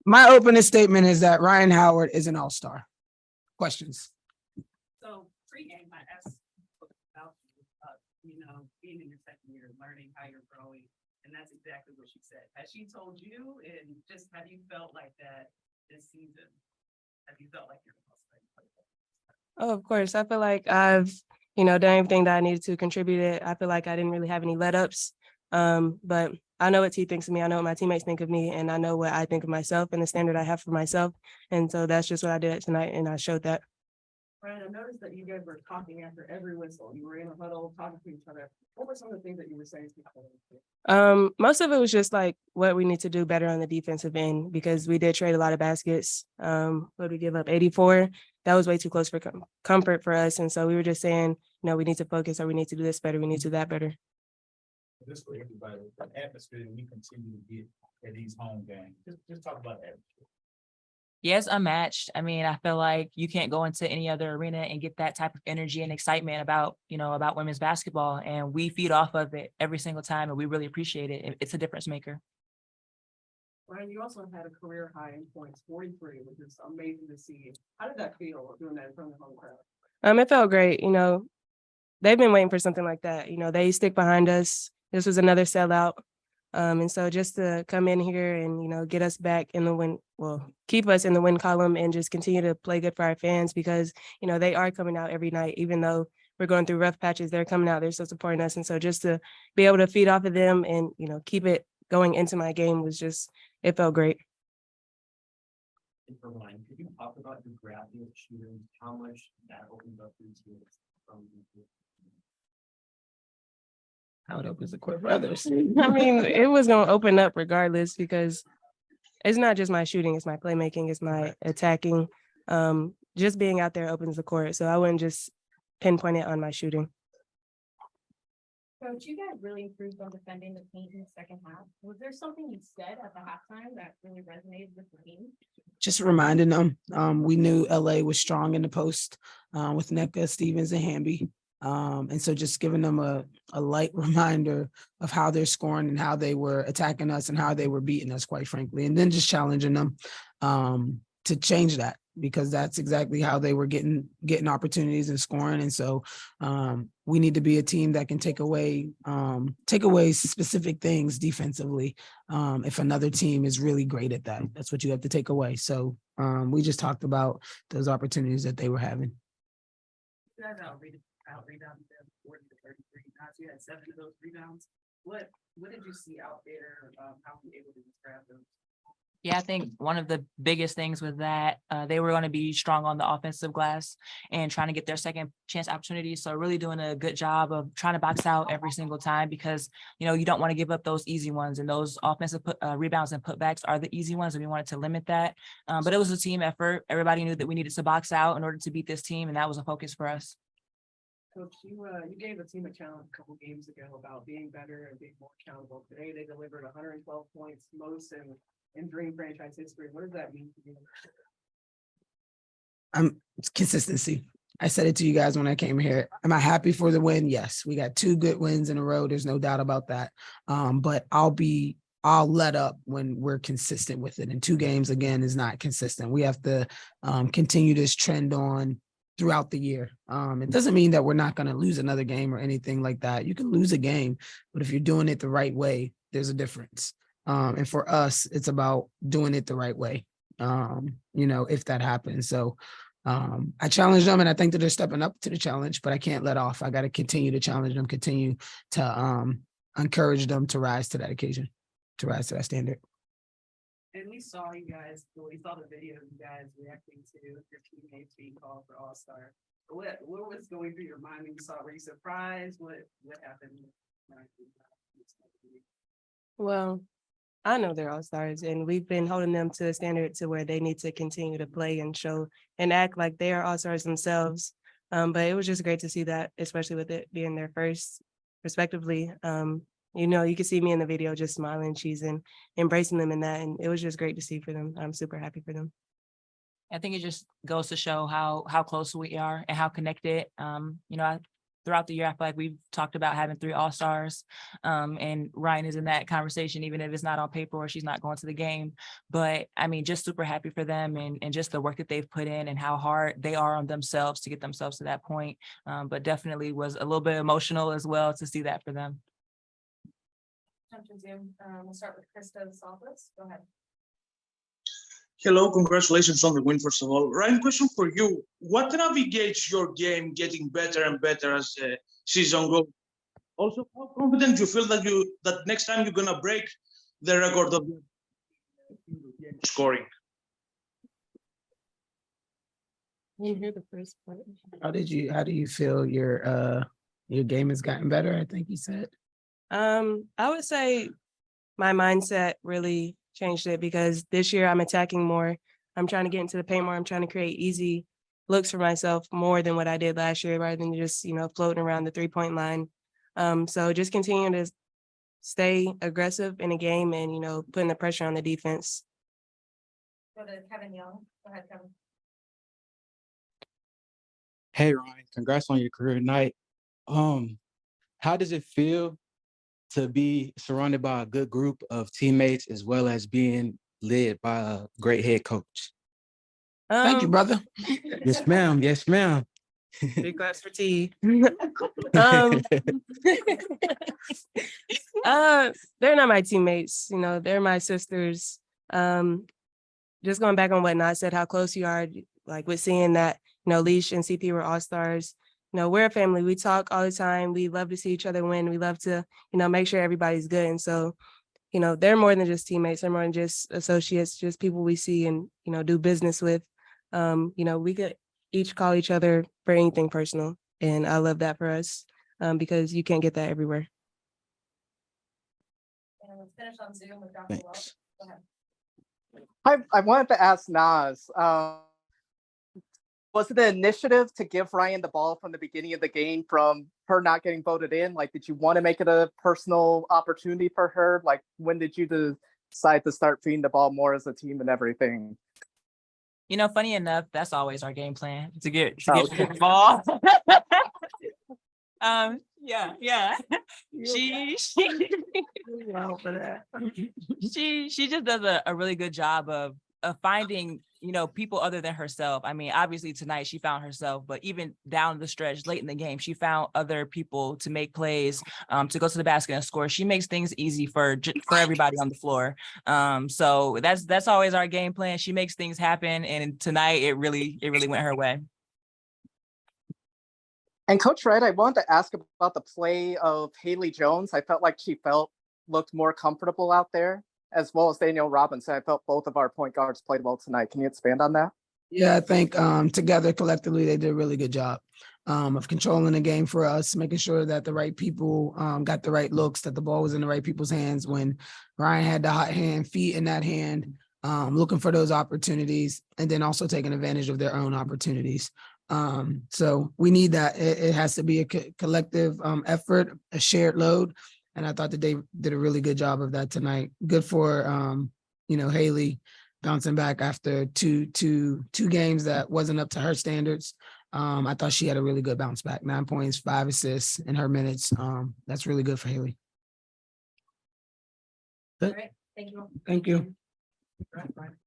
My opening statement is that Ryan Howard is an all-star. Questions? So pre-game, I asked about being in your second year, learning how you're growing, and that's exactly what she said. Has she told you, and just have you felt like that this season? Have you felt like you're the most player? Oh, of course. I feel like I've, done everything that I needed to contribute it. I feel like I didn't really have any let-ups. But I know what T thinks of me. I know what my teammates think of me, and I know what I think of myself and the standard I have for myself. And so that's just what I did tonight, and I showed that. Ryan, I noticed that you guys were talking after every whistle. You were in a huddle talking to each other. What were some of the things that you were saying to each other? Most of it was just like what we need to do better on the defensive end because we did trade a lot of baskets. What did we give up? 84. That was way too close for comfort for us. And so we were just saying, we need to focus or we need to do this better. We need to do that better. This for everybody, the atmosphere that we continue to get at these home games. Just talk about that. Yes, unmatched. I mean, I feel like you can't go into any other arena and get that type of energy and excitement about women's basketball. And we feed off of it every single time. And we really appreciate it. It's a difference maker. Ryan, you also had a career high in points, 43, which is amazing to see. How did that feel doing that in front of the home crowd? It felt great. They've been waiting for something like that. They stick behind us. This was another sellout. And so just to come in here and, get us back in the win, keep us in the win column and just continue to play good for our fans because, they are coming out every night, even though we're going through rough patches, they're coming out, they're still supporting us. And so just to be able to feed off of them and, keep it going into my game was just, it felt great. For Ryan, could you talk about your gravity of shooting, how much that opens up these games from How it opens the court for others. I mean, it was going to open up regardless because it's not just my shooting, it's my playmaking, it's my attacking. Just being out there opens the court. So I wouldn't just pinpoint it on my shooting. Coach, you guys really improved on defending the paint in the second half. Was there something you said at the halftime that really resonated with the team? Just reminding them, we knew LA was strong in the post with NECA, Stevens, and Hamby. And so just giving them a light reminder of how they're scoring and how they were attacking us and how they were beating us, quite frankly, and then just challenging them to change that because that's exactly how they were getting opportunities and scoring. And so we need to be a team that can take away specific things defensively. If another team is really great at that, that's what you have to take away. So we just talked about those opportunities that they were having. You guys out-rebounded them 40 to 33 times. You had 7 of those rebounds. What did you see out there? How were you able to describe those? Yeah, I think one of the biggest things was that they were going to be strong on the offensive glass and trying to get their second chance opportunities. So really doing a good job of trying to box out every single time because, you don't want to give up those easy ones and those offensive rebounds and putbacks are the easy ones. And we wanted to limit that. But it was a team effort. Everybody knew that we needed to box out in order to beat this team. And that was a focus for us. Coach, you gave the team a challenge a couple games ago about being better and being more accountable. Today, they delivered 112 points, most in Dream franchise history. What does that mean to you? It's consistency. I said it to you guys when I came here. Am I happy for the win? Yes, we got 2 good wins in a row. There's no doubt about that. But I'll let up when we're consistent with it. And 2 games again is not consistent. We have to continue this trend on throughout the year. It doesn't mean that we're not going to lose another game or anything like that. You can lose a game, but if you're doing it the right way, there's a difference. And for us, it's about doing it the right way, if that happens. So I challenge them and I think that they're stepping up to the challenge, but I can't let off. I got to continue to challenge them, continue to encourage them to rise to that occasion, to rise to that standard. And we saw you guys, we saw the video of you guys reacting to your teammates being called for All-Star. What was going through your mind when you saw it? Were you surprised? What happened? Well, I know they're all-stars and we've been holding them to a standard to where they need to continue to play and show and act like they are all-stars themselves. But it was just great to see that, especially with it being their first respectively. You could see me in the video just smiling, cheesing, embracing them in that. And it was just great to see for them. I'm super happy for them. I think it just goes to show how close we are and how connected. I throughout the year, I feel like we've talked about having 3 all-stars. And Rhyne is in that conversation, even if it's not on paper or she's not going to the game. But I mean, just super happy for them and just the work that they've put in and how hard they are on themselves to get themselves to that point. But definitely was a little bit emotional as well to see that for them. Jump to Zoom. We'll start with Krista Salvis. Go ahead. Hello, congratulations on the win, first of all. Ryan, question for you. What navigates your game getting better and better as the season goes? Also, how confident you feel that next time you're gonna break the record of scoring? You hear the first part. How do you feel your game has gotten better? I think you said. I would say my mindset really changed it because this year I'm attacking more. I'm trying to get into the paint more. I'm trying to create easy looks for myself more than what I did last year, rather than just, floating around the 3-point line. So just continuing to stay aggressive in the game and, putting the pressure on the defense. Go to Kevin Young. Go ahead, Kevin. Hey Ryan, congrats on your career night. How does it feel to be surrounded by a good group of teammates as well as being led by a great head coach? Thank you, brother. Yes, ma'am. Yes, ma'am. Big claps for T. They're not my teammates, they're my sisters. Just going back on what Nat said, how close you are, like with seeing that, Leash and CP were all-stars. We're a family. We talk all the time. We love to see each other win. We love to, make sure everybody's good. And so, they're more than just teammates. They're more than just associates, just people we see and, do business with. We could each call each other for anything personal. And I love that for us because you can't get that everywhere. And let's finish on Zoom with Dr. Welch. Go ahead. I wanted to ask Naz, was it the initiative to give Ryan the ball from the beginning of the game from her not getting voted in? Like, did you want to make it a personal opportunity for her? Like, when did you decide to start feeding the ball more as a team and everything? Funny enough, that's always our game plan to get the ball. Yeah. She Well, for that. she just does a really good job of finding, people other than herself. I mean, obviously tonight she found herself, but even down the stretch late in the game, she found other people to make plays, to go to the basket and score. She makes things easy for everybody on the floor. So that's always our game plan. She makes things happen, and tonight it really went her way. And Coach Wright, I wanted to ask about the play of Haley Jones. I felt like she looked more comfortable out there, as well as Danielle Robinson. I felt both of our point guards played well tonight. Can you expand on that? Yeah, I think together collectively they did a really good job of controlling the game for us, making sure that the right people got the right looks, that the ball was in the right people's hands when Ryan had the hot hand, feet in that hand, looking for those opportunities, and then also taking advantage of their own opportunities. So we need that. It has to be a collective effort, a shared load. And I thought that they did a really good job of that tonight. Good for, Haley bouncing back after two games that wasn't up to her standards. I thought she had a really good bounce back, 9 points, 5 assists in her minutes. That's really good for Haley. All right. Thank you. Thank you.